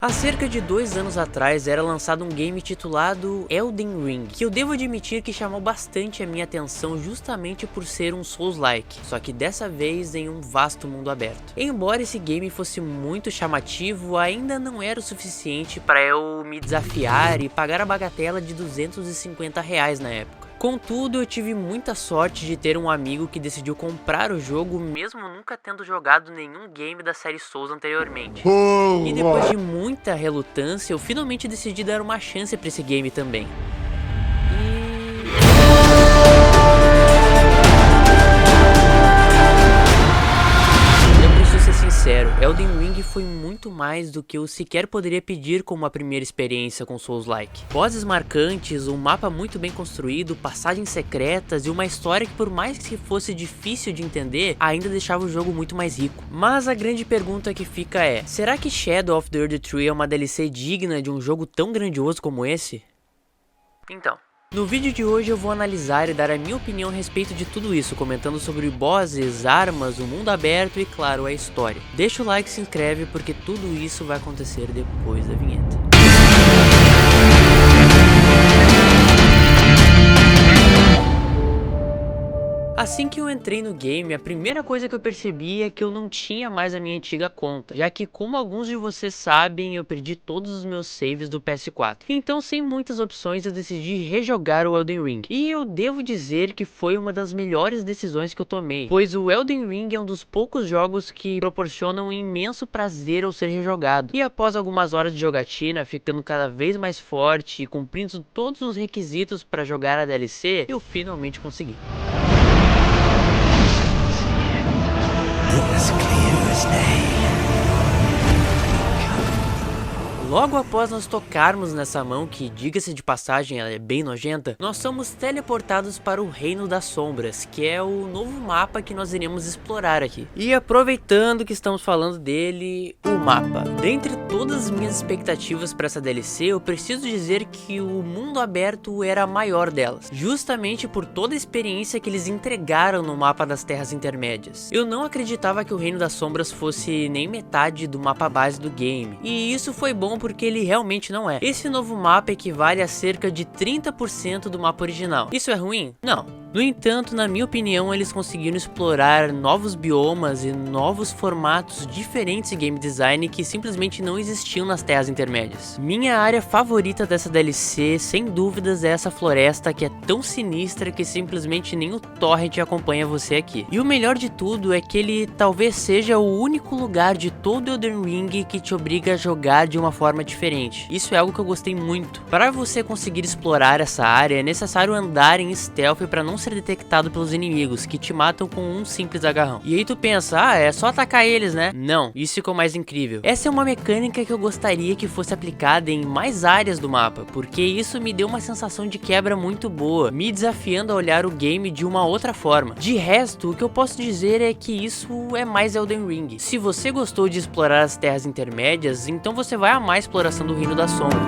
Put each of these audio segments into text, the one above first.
Há cerca de 2 anos atrás era lançado um game titulado Elden Ring, que eu devo admitir que chamou bastante a minha atenção justamente por ser um Souls-like, só que dessa vez em um vasto mundo aberto. Embora esse game fosse muito chamativo, ainda não era o suficiente para eu me desafiar e pagar a bagatela de R$250 na época. Contudo, eu tive muita sorte de ter um amigo que decidiu comprar o jogo mesmo nunca tendo jogado nenhum game da série Souls anteriormente. E depois de muita relutância, eu finalmente decidi dar uma chance para esse game também. Sincero, Elden Ring foi muito mais do que eu sequer poderia pedir como a primeira experiência com Souls-like. Bosses marcantes, um mapa muito bem construído, passagens secretas e uma história que, por mais que fosse difícil de entender, ainda deixava o jogo muito mais rico. Mas a grande pergunta que fica é: será que Shadow of the Erdtree é uma DLC digna de um jogo tão grandioso como esse? Então, no vídeo de hoje eu vou analisar e dar a minha opinião a respeito de tudo isso, comentando sobre bosses, armas, o mundo aberto e, claro, a história. Deixa o like e se inscreve porque tudo isso vai acontecer depois da vinheta. Assim que eu entrei no game, a primeira coisa que eu percebi é que eu não tinha mais a minha antiga conta, já que, como alguns de vocês sabem, eu perdi todos os meus saves do PS4. Então, sem muitas opções, eu decidi rejogar o Elden Ring. E eu devo dizer que foi uma das melhores decisões que eu tomei, pois o Elden Ring é um dos poucos jogos que proporcionam um imenso prazer ao ser rejogado. E após algumas horas de jogatina, ficando cada vez mais forte e cumprindo todos os requisitos para jogar a DLC, eu finalmente consegui. Logo após nós tocarmos nessa mão, que diga-se de passagem ela é bem nojenta, nós somos teleportados para o Reino das Sombras, que é o novo mapa que nós iremos explorar aqui. E aproveitando que estamos falando dele, o mapa. Dentre todas as minhas expectativas para essa DLC, eu preciso dizer que o mundo aberto era a maior delas, justamente por toda a experiência que eles entregaram no mapa das Terras Intermédias. Eu não acreditava que o Reino das Sombras fosse nem metade do mapa base do game, e isso foi bom porque ele realmente não é. Esse novo mapa equivale a cerca de 30% do mapa original. Isso é ruim? Não. No entanto, na minha opinião, eles conseguiram explorar novos biomas e novos formatos diferentes de game design que simplesmente não existiam nas Terras Intermédias. Minha área favorita dessa DLC, sem dúvidas, é essa floresta que é tão sinistra que simplesmente nem o Torrent acompanha você aqui. E o melhor de tudo é que ele talvez seja o único lugar de todo Elden Ring que te obriga a jogar de uma forma diferente. Isso é algo que eu gostei muito. Para você conseguir explorar essa área, é necessário andar em stealth para não ser detectado pelos inimigos, que te matam com um simples agarrão. E aí tu pensa, é só atacar eles, né? Não, isso ficou mais incrível. Essa é uma mecânica que eu gostaria que fosse aplicada em mais áreas do mapa, porque isso me deu uma sensação de quebra muito boa, me desafiando a olhar o game de uma outra forma. De resto, o que eu posso dizer é que isso é mais Elden Ring. Se você gostou de explorar as Terras Intermédias, então você vai amar a exploração do Reino das Sombras.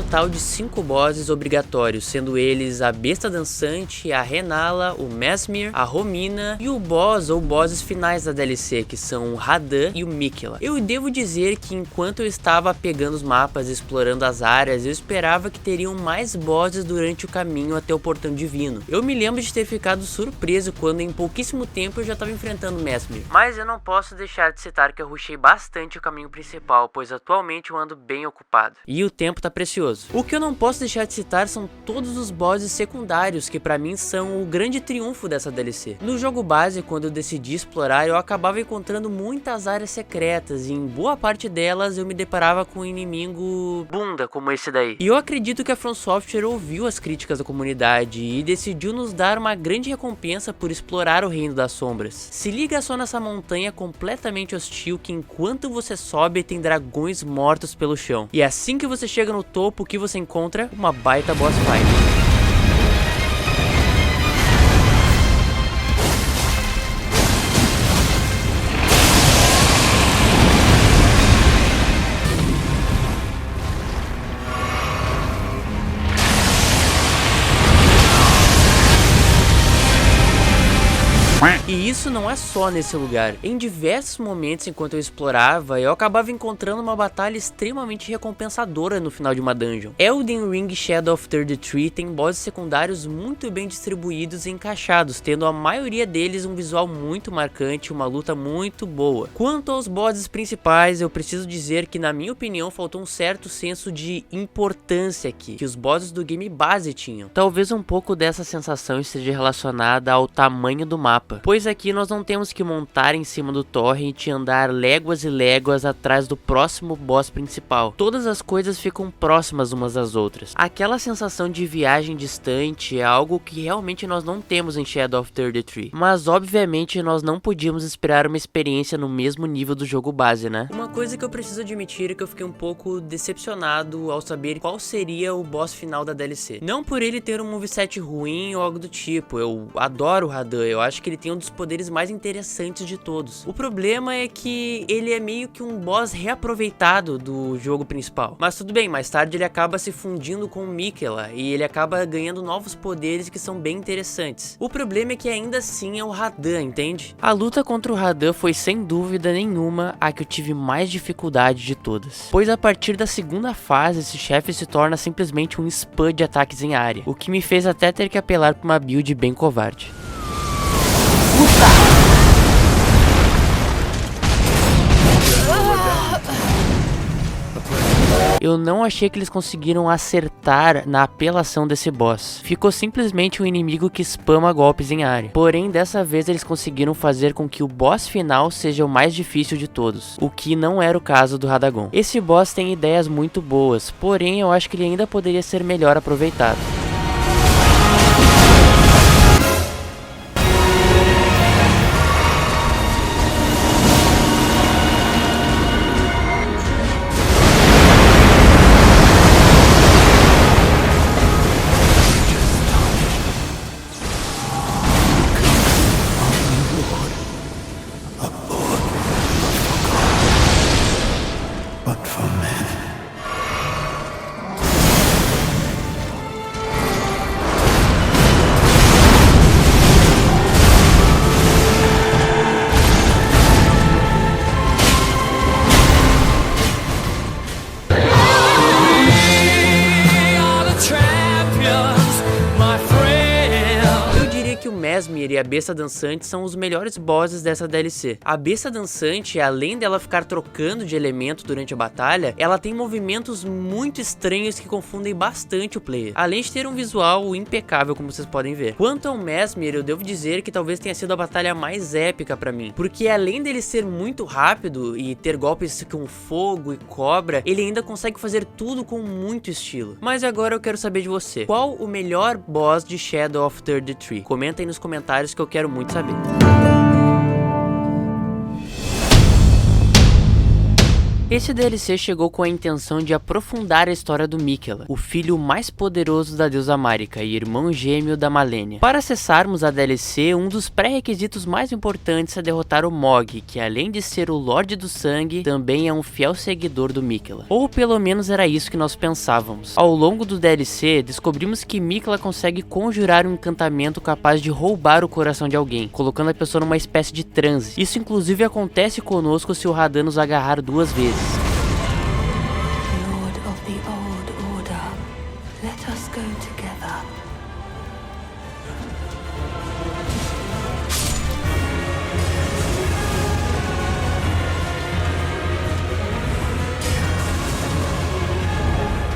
Total de 5 bosses obrigatórios, sendo eles a Besta Dançante, a Renala, o Mesmir, a Romina e o boss ou bosses finais da DLC, que são o Radahn e o Miquella. Eu devo dizer que enquanto eu estava pegando os mapas e explorando as áreas, eu esperava que teriam mais bosses durante o caminho até o Portão Divino. Eu me lembro de ter ficado surpreso quando em pouquíssimo tempo eu já estava enfrentando o Mesmir. Mas eu não posso deixar de citar que eu rushei bastante o caminho principal, pois atualmente eu ando bem ocupado. E o tempo tá precioso. O que eu não posso deixar de citar são todos os bosses secundários, que pra mim são o grande triunfo dessa DLC. No jogo base, quando eu decidi explorar, eu acabava encontrando muitas áreas secretas, e em boa parte delas eu me deparava com um inimigo bunda como esse daí. E eu acredito que a From Software ouviu as críticas da comunidade e decidiu nos dar uma grande recompensa por explorar o Reino das Sombras. Se liga só nessa montanha completamente hostil que enquanto você sobe tem dragões mortos pelo chão. E assim que você chega no topo, que você encontra uma baita boss fight. E isso não é só nesse lugar. Em diversos momentos enquanto eu explorava, eu acabava encontrando uma batalha extremamente recompensadora no final de uma dungeon. Elden Ring Shadow of the Tree tem bosses secundários muito bem distribuídos e encaixados, tendo a maioria deles um visual muito marcante e uma luta muito boa. Quanto aos bosses principais, eu preciso dizer que, na minha opinião, faltou um certo senso de importância aqui, que os bosses do game base tinham. Talvez um pouco dessa sensação esteja relacionada ao tamanho do mapa, pois aqui nós não temos que montar em cima do torrent e andar léguas e léguas atrás do próximo boss principal. Todas as coisas ficam próximas umas das outras. Aquela sensação de viagem distante é algo que realmente nós não temos em Shadow of the Tree, mas obviamente nós não podíamos esperar uma experiência no mesmo nível do jogo base, né? Uma coisa que eu preciso admitir é que eu fiquei um pouco decepcionado ao saber qual seria o boss final da DLC. Não por ele ter um moveset ruim ou algo do tipo, eu adoro o Radahn, eu acho que ele tem um dos poderes mais interessantes de todos. O problema é que ele é meio que um boss reaproveitado do jogo principal. Mas tudo bem, mais tarde ele acaba se fundindo com o Miquella e ele acaba ganhando novos poderes que são bem interessantes. O problema é que ainda assim é o Radahn, entende? A luta contra o Radahn foi sem dúvida nenhuma a que eu tive mais dificuldade de todas, pois a partir da segunda fase esse chefe se torna simplesmente um spam de ataques em área, o que me fez até ter que apelar para uma build bem covarde. Eu não achei que eles conseguiram acertar na apelação desse boss. Ficou simplesmente um inimigo que spama golpes em área. Porém, dessa vez eles conseguiram fazer com que o boss final seja o mais difícil de todos, o que não era o caso do Radagon. Esse boss tem ideias muito boas, porém eu acho que ele ainda poderia ser melhor aproveitado. Mesmer e a Besta Dançante são os melhores bosses dessa DLC. A Besta Dançante, além dela ficar trocando de elemento durante a batalha, ela tem movimentos muito estranhos que confundem bastante o player, além de ter um visual impecável, como vocês podem ver. Quanto ao Mesmer, eu devo dizer que talvez tenha sido a batalha mais épica pra mim, porque além dele ser muito rápido e ter golpes com fogo e cobra, ele ainda consegue fazer tudo com muito estilo. Mas agora eu quero saber de você, qual o melhor boss de Shadow of the Tree? Comenta aí nos comentários que eu quero muito saber. Esse DLC chegou com a intenção de aprofundar a história do Miquella, o filho mais poderoso da deusa Marika e irmão gêmeo da Malenia. Para acessarmos a DLC, um dos pré-requisitos mais importantes é derrotar o Mog, que além de ser o Lorde do Sangue, também é um fiel seguidor do Miquella. Ou pelo menos era isso que nós pensávamos. Ao longo do DLC, descobrimos que Miquella consegue conjurar um encantamento capaz de roubar o coração de alguém, colocando a pessoa numa espécie de transe. Isso inclusive acontece conosco se o Radahn nos agarrar 2 vezes. Lord of the Old Order, let us go together.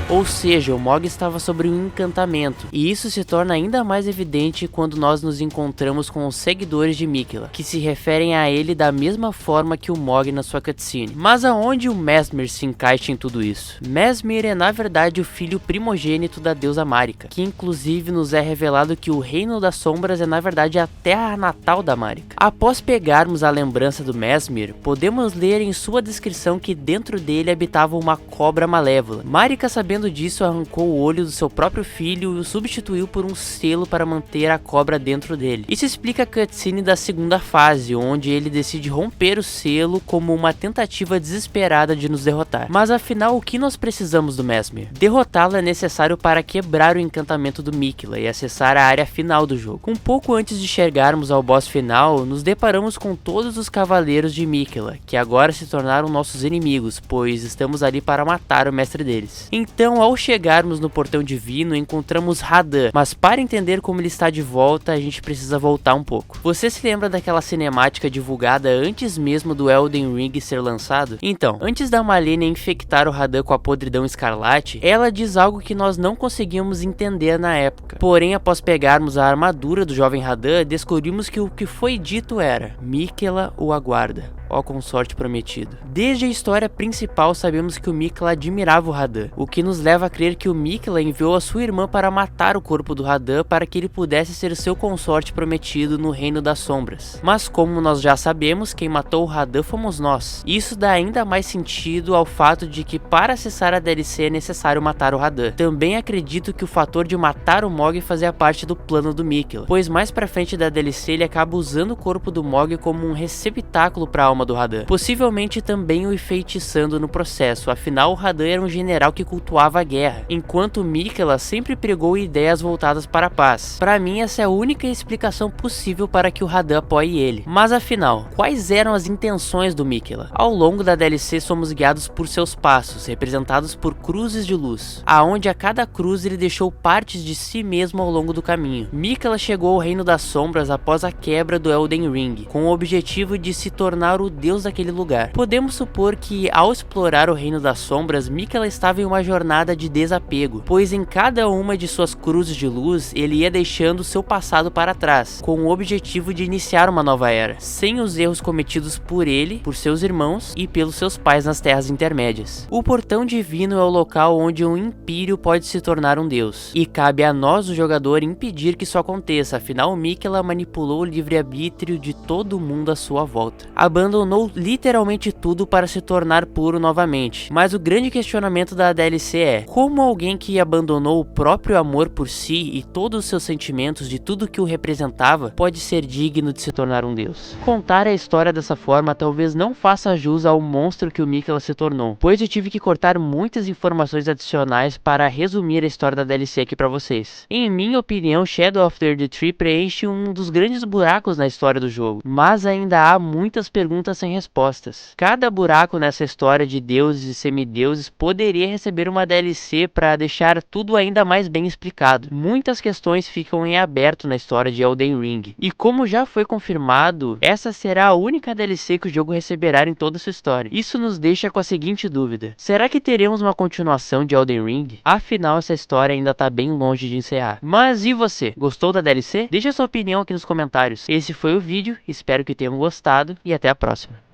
Ou seja, o Mog estava sobre um encantamento, e isso se torna ainda mais evidente quando nós nos encontramos com os seguidores de Miquella, que se referem a ele da mesma forma que o Mog na sua cutscene. Mas aonde o Mesmer se encaixa em tudo isso? Mesmer é na verdade o filho primogênito da deusa Marika, que inclusive nos é revelado que o Reino das Sombras é na verdade a terra natal da Marika. Após pegarmos a lembrança do Mesmer, podemos ler em sua descrição que dentro dele habitava uma cobra malévola. Marika, sabendo sabendo disso, arrancou o olho do seu próprio filho e o substituiu por um selo para manter a cobra dentro dele. Isso explica a cutscene da segunda fase, onde ele decide romper o selo como uma tentativa desesperada de nos derrotar. Mas afinal, o que nós precisamos do Mesmer? Derrotá-lo é necessário para quebrar o encantamento do Miquella e acessar a área final do jogo. Um pouco antes de chegarmos ao boss final, nos deparamos com todos os cavaleiros de Miquella, que agora se tornaram nossos inimigos, pois estamos ali para matar o mestre deles. Então, ao chegarmos no portão divino, encontramos Radahn, mas para entender como ele está de volta, a gente precisa voltar um pouco. Você se lembra daquela cinemática divulgada antes mesmo do Elden Ring ser lançado? Então, antes da Malenia infectar o Radahn com a podridão escarlate, ela diz algo que nós não conseguíamos entender na época. Porém, após pegarmos a armadura do jovem Radahn, descobrimos que o que foi dito era: Miquella o aguarda, ó consorte prometido. Desde a história principal sabemos que o Miquella admirava o Radahn, o que nos leva a crer que o Miquella enviou a sua irmã para matar o corpo do Radahn para que ele pudesse ser seu consorte prometido no Reino das Sombras. Mas como nós já sabemos, quem matou o Radahn fomos nós. Isso dá ainda mais sentido ao fato de que para acessar a DLC é necessário matar o Radahn. Também acredito que o fator de matar o Mog fazia parte do plano do Miquella, pois mais pra frente da DLC ele acaba usando o corpo do Mog como um receptáculo para a alma do Radahn, possivelmente também o enfeitiçando no processo, afinal o Radahn era um general que cultuava a guerra, enquanto Miquella sempre pregou ideias voltadas para a paz. Para mim essa é a única explicação possível para que o Radahn apoie ele. Mas afinal, quais eram as intenções do Miquella? Ao longo da DLC somos guiados por seus passos, representados por cruzes de luz, aonde a cada cruz ele deixou partes de si mesmo ao longo do caminho. Miquella chegou ao Reino das Sombras após a quebra do Elden Ring, com o objetivo de se tornar o deus daquele lugar. Podemos supor que ao explorar o Reino das Sombras, Miquella estava em uma jornada de desapego, pois em cada uma de suas cruzes de luz ele ia deixando seu passado para trás, com o objetivo de iniciar uma nova era, sem os erros cometidos por ele, por seus irmãos e pelos seus pais nas terras intermédias. O portão divino é o local onde um império pode se tornar um deus, e cabe a nós, o jogador, impedir que isso aconteça, afinal Miquella manipulou o livre-arbítrio de todo mundo à sua volta. Abandonou literalmente tudo para se tornar puro novamente, mas o grande questionamento da DLC é: como alguém que abandonou o próprio amor por si e todos os seus sentimentos de tudo que o representava pode ser digno de se tornar um deus? Contar a história dessa forma talvez não faça jus ao monstro que o Miquella se tornou, pois eu tive que cortar muitas informações adicionais para resumir a história da DLC aqui para vocês. Em minha opinião, Shadow of the Erdtree preenche um dos grandes buracos na história do jogo, mas ainda há muitas perguntas sem respostas. Cada buraco nessa história de deuses e semideuses poderia receber uma DLC para deixar tudo ainda mais bem explicado. Muitas questões ficam em aberto na história de Elden Ring, e como já foi confirmado, essa será a única DLC que o jogo receberá em toda sua história. Isso nos deixa com a seguinte dúvida: será que teremos uma continuação de Elden Ring? Afinal, essa história ainda tá bem longe de encerrar. Mas e você? Gostou da DLC? Deixa sua opinião aqui nos comentários. Esse foi o vídeo, espero que tenham gostado e até a próxima.